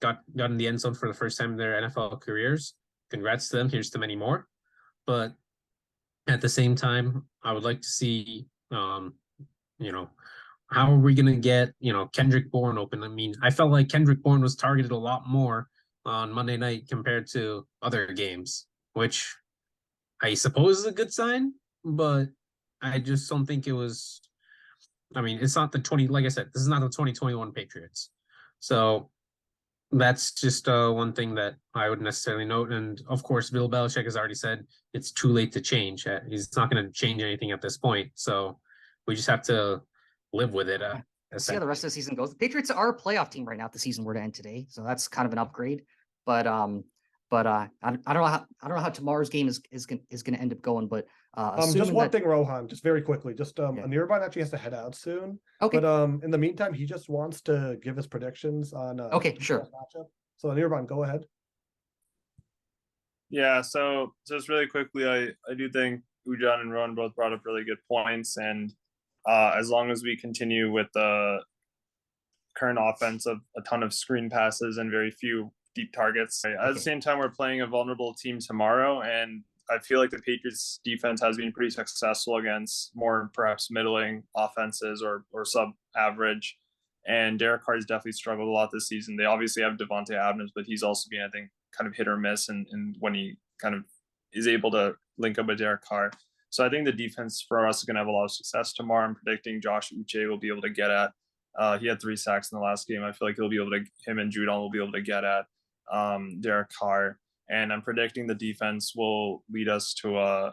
got in the end zone for the first time in their NFL careers. Congrats to them. Here's to many more. But at the same time, I would like to see, how are we going to get, Kendrick Bourne open? I mean, I felt like Kendrick Bourne was targeted a lot more on Monday night compared to other games, which I suppose is a good sign, but I just don't think it was. I mean, it's not like I said, this is not the 2021 Patriots. So that's just one thing that I would necessarily note. And of course, Bill Belichick has already said it's too late to change. He's not going to change anything at this point. So we just have to live with it. See how the rest of the season goes. The Patriots are a playoff team right now if the season were to end today. So that's kind of an upgrade. But I don't know how tomorrow's game is going to end up going. But just one thing, Rohan, just very quickly. Just Yeah. Anirban actually has to head out soon. Okay. But in the meantime, he just wants to give his predictions on Okay, sure. matchup. So Anirban, go ahead. Yeah, so just really quickly, I do think Ujan and Rowan both brought up really good points, and as long as we continue with the current offense of a ton of screen passes and very few deep targets. At the same time, we're playing a vulnerable team tomorrow, and I feel like the Patriots defense has been pretty successful against more perhaps middling offenses or sub-average. And Derek Carr has definitely struggled a lot this season. They obviously have Devontae Adams, but he's also been, I think, kind of hit or miss and when he kind of is able to link up with Derek Carr. So I think the defense for us is going to have a lot of success tomorrow. I'm predicting Josh Uche will be able to get at. He had 3 sacks in the last game. I feel like him and Judon will be able to get at Derek Carr. And I'm predicting the defense will lead us to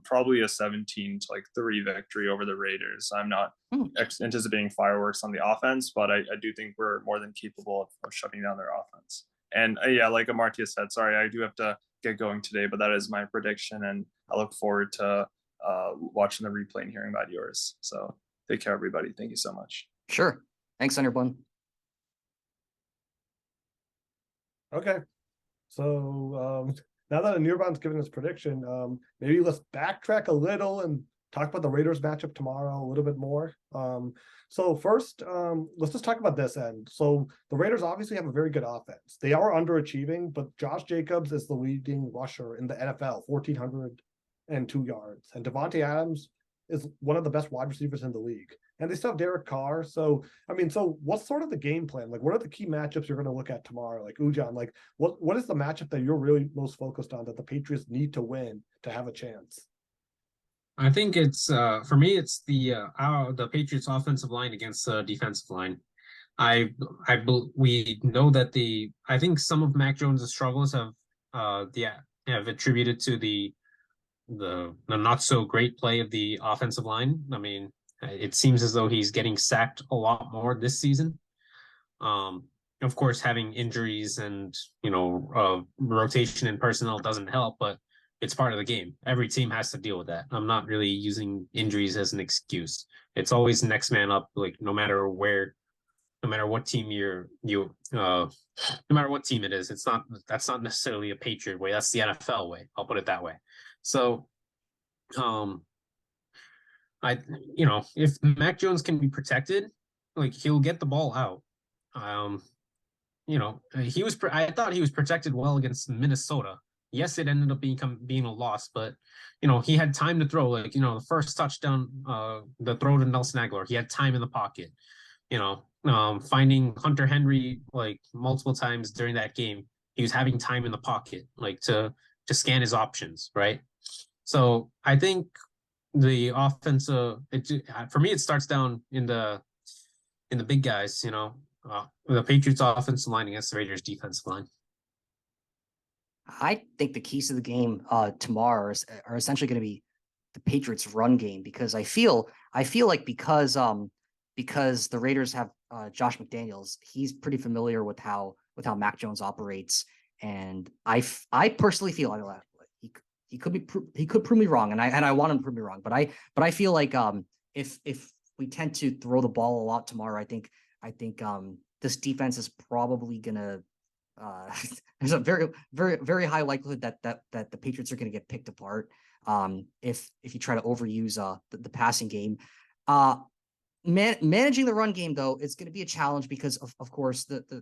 probably a 17-3 victory over the Raiders. I'm not anticipating fireworks on the offense, but I do think we're more than capable of shutting down their offense. And yeah, like Amartya said, sorry, I do have to get going today, but that is my prediction, and I look forward to watching the replay and hearing about yours. So take care, everybody. Thank you so much. Sure. Thanks, Underbun. Okay. So now that Anirban's given his prediction, maybe let's backtrack a little and talk about the Raiders matchup tomorrow a little bit more. So first, let's just talk about this end. So the Raiders obviously have a very good offense. They are underachieving, but Josh Jacobs is the leading rusher in the NFL, 1,402 yards. And Devontae Adams is one of the best wide receivers in the league. And they still have Derek Carr. So, I mean, so what's sort of the game plan? Like, what are the key matchups you're going to look at tomorrow? Like, Ujan, like, what is the matchup that you're really most focused on that the Patriots need to win to have a chance? I think it's for me, it's the Patriots offensive line against the defensive line. We know that I think some of Mac Jones' struggles have attributed to the not so great play of the offensive line. I mean, it seems as though he's getting sacked a lot more this season. Of course, having injuries and rotation in personnel doesn't help, but it's part of the game. Every team has to deal with that. I'm not really using injuries as an excuse. It's always next man up. Like no matter what team no matter what team it is, that's not necessarily a Patriot way. That's the NFL way. I'll put it that way. So, if Mac Jones can be protected, like he'll get the ball out. I thought he was protected well against Minnesota. Yes, it ended up being a loss, but he had time to throw. Like the first touchdown, the throw to Nelson Aguilar, he had time in the pocket. Finding Hunter Henry like multiple times during that game, he was having time in the pocket, like to scan his options, right? So I think the offense, for me, it starts down in the big guys. The Patriots offensive line against the Raiders defensive line. I think the keys to the game tomorrow are essentially going to be the Patriots run game, because I feel like because the Raiders have Josh McDaniels, he's pretty familiar with how Mac Jones operates, and I personally feel he could prove me wrong, and I want him to prove me wrong, but I feel like if we tend to throw the ball a lot tomorrow, I think this defense is probably gonna there's a very, very, very high likelihood that the Patriots are going to get picked apart if you try to overuse the passing game. Managing the run game, though, is going to be a challenge because of course the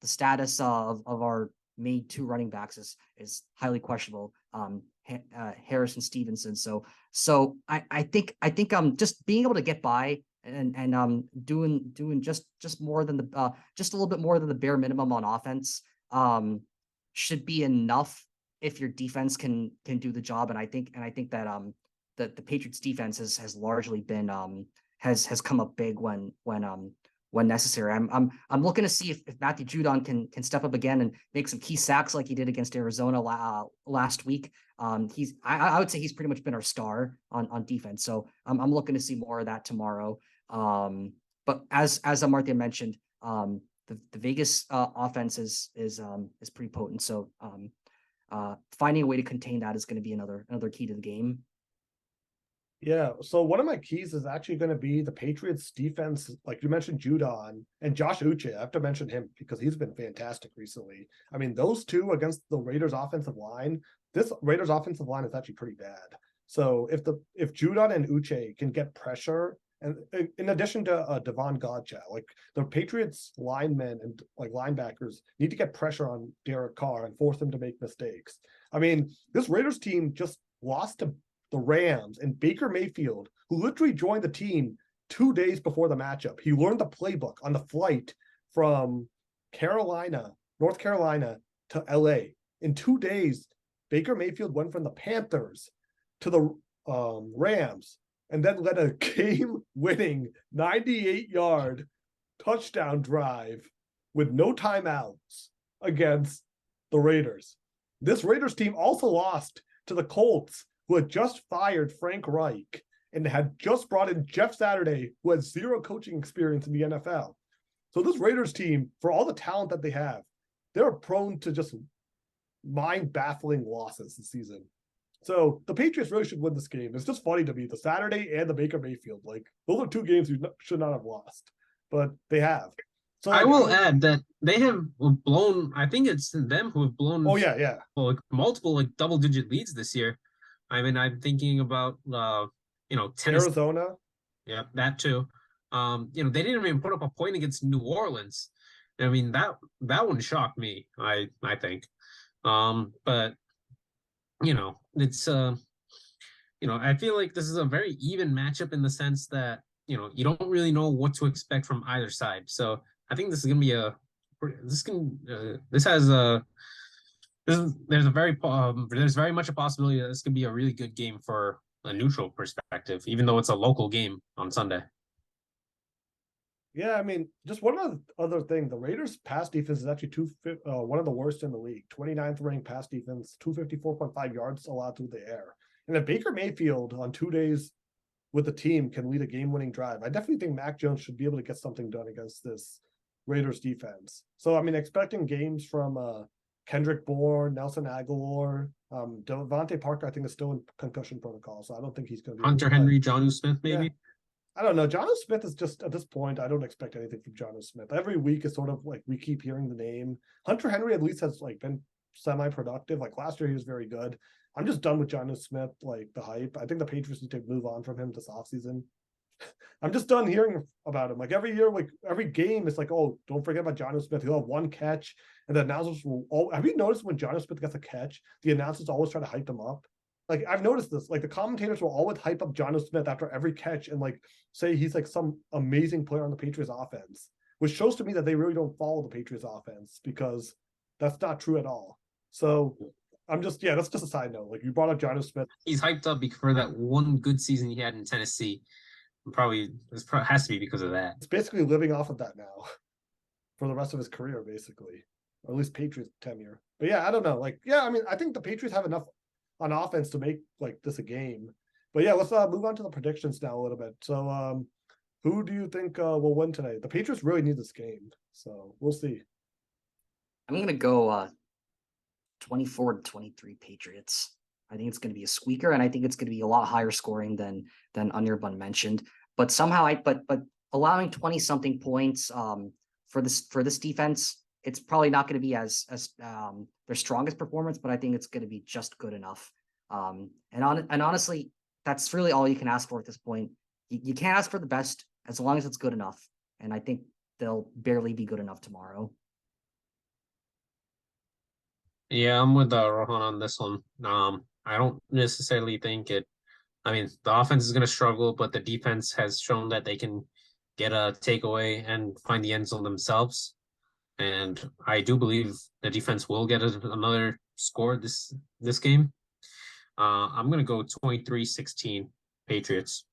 status of our main 2 running backs is highly questionable. Harris and Stevenson. So I think just being able to get by and doing just more than just a little bit more than the bare minimum on offense should be enough if your defense can do the job. And I think that the Patriots defense has largely been has come up big when necessary. I'm looking to see if Matthew Judon can step up again and make some key sacks like he did against Arizona last week. I would say he's pretty much been our star on defense. So I'm looking to see more of that tomorrow. But as Amartya mentioned, the Vegas offense is pretty potent. So finding a way to contain that is going to be another key to the game. Yeah, so one of my keys is actually going to be the Patriots defense. Like you mentioned, Judon and Josh Uche. I have to mention him because he's been fantastic recently. I mean, those two against the Raiders offensive line, this Raiders offensive line is actually pretty bad. So if Judon and Uche can get pressure And in addition to Devon Godchat, like the Patriots linemen and like linebackers need to get pressure on Derek Carr and force him to make mistakes. I mean, this Raiders team just lost to the Rams, and Baker Mayfield, who literally joined the team 2 days before the matchup. He learned the playbook on the flight from North Carolina to LA. In 2 days, Baker Mayfield went from the Panthers to the Rams, and then led a game-winning 98-yard touchdown drive with no timeouts against the Raiders. This Raiders team also lost to the Colts, who had just fired Frank Reich and had just brought in Jeff Saturday, who had zero coaching experience in the NFL. So this Raiders team, for all the talent that they have, they're prone to just mind-baffling losses this season. So the Patriots really should win this game. It's just funny to me, the Saturday and the Baker Mayfield. Like, those are 2 games you should not have lost, but they have. So I will add that they have blown, I think it's them who have blown multiple like double-digit leads this year. I mean, I'm thinking about Tennessee. Arizona. Yeah, that too. They didn't even put up a point against New Orleans. I mean, that one shocked me, I think. But it's I feel like this is a very even matchup in the sense that you don't really know what to expect from either side. So I think this is gonna be there's very much a possibility that this could be a really good game for a neutral perspective, even though it's a local game on Sunday. Yeah, I mean, just one other thing. The Raiders' pass defense is actually one of the worst in the league. 29th ranked pass defense, 254.5 yards allowed through the air. And if Baker Mayfield on 2 days with the team can lead a game-winning drive, I definitely think Mac Jones should be able to get something done against this Raiders defense. So, I mean, expecting games from Kendrick Bourne, Nelson Aguilar, Devontae Parker, I think is still in concussion protocol, so I don't think he's going to be Hunter Henry, Jonnu Smith, maybe. Yeah. I don't know. Jonnu Smith is just, at this point, I don't expect anything from Jonnu Smith. Every week is sort of like we keep hearing the name. Hunter Henry at least has like been semi-productive. Like last year he was very good. I'm just done with Jonnu Smith, like the hype. I think the Patriots need to move on from him this offseason. I'm just done hearing about him. Like every year, like every game, it's like, oh, don't forget about Jonnu Smith. He'll have one catch, and the announcers will have you noticed when Jonnu Smith gets a catch, the announcers always try to hype him up? Like I've noticed this, like the commentators will always hype up Jonnu Smith after every catch and like say he's like some amazing player on the Patriots offense, which shows to me that they really don't follow the Patriots offense, because that's not true at all. So I'm just, that's just a side note. Like you brought up Jonnu Smith. He's hyped up for that one good season he had in Tennessee. Has to be because of that. It's basically living off of that now for the rest of his career, basically, or at least Patriots tenure. But yeah, I don't know. Like, yeah, I mean, I think the Patriots have enough on offense to make like this a game. But yeah, let's move on to the predictions now a little bit. So who do you think will win today? The Patriots really need this game, so we'll see. I'm gonna go 24-23 Patriots. I think it's going to be a squeaker, and I think it's going to be a lot higher scoring than Anirban mentioned. But somehow, but allowing 20-something points for this defense, it's probably not going to be as their strongest performance, but I think it's going to be just good enough. And honestly, that's really all you can ask for at this point. You can't ask for the best as long as it's good enough, and I think they'll barely be good enough tomorrow. Yeah, I'm with Rohan on this one. I don't necessarily think it. I mean, the offense is going to struggle, but the defense has shown that they can get a takeaway and find the end zone themselves. And I do believe the defense will get another score this game. I'm going to go 23-16 Patriots.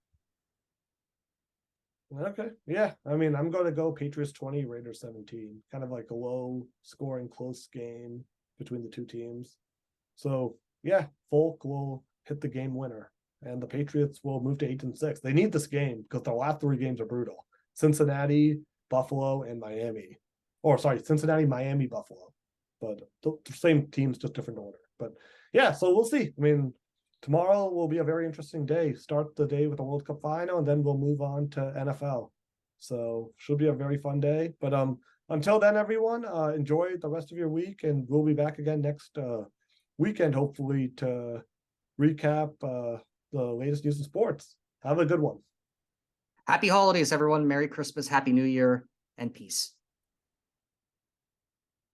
Okay. Yeah. I mean, I'm going to go Patriots 20, Raiders 17. Kind of like a low scoring, close game between the two teams. So yeah, Folk will hit the game winner, and the Patriots will move to 8-6. They need this game because the last 3 games are brutal: Cincinnati, Buffalo, and Miami. Or sorry, Cincinnati, Miami, Buffalo. But the same teams, just different order. But yeah, so we'll see. I mean, tomorrow will be a very interesting day. Start the day with the World Cup final, and then we'll move on to NFL. So should be a very fun day. But until then, everyone, enjoy the rest of your week, and we'll be back again next weekend, hopefully, to recap the latest news in sports. Have a good one. Happy holidays, everyone. Merry Christmas, Happy New Year, and peace.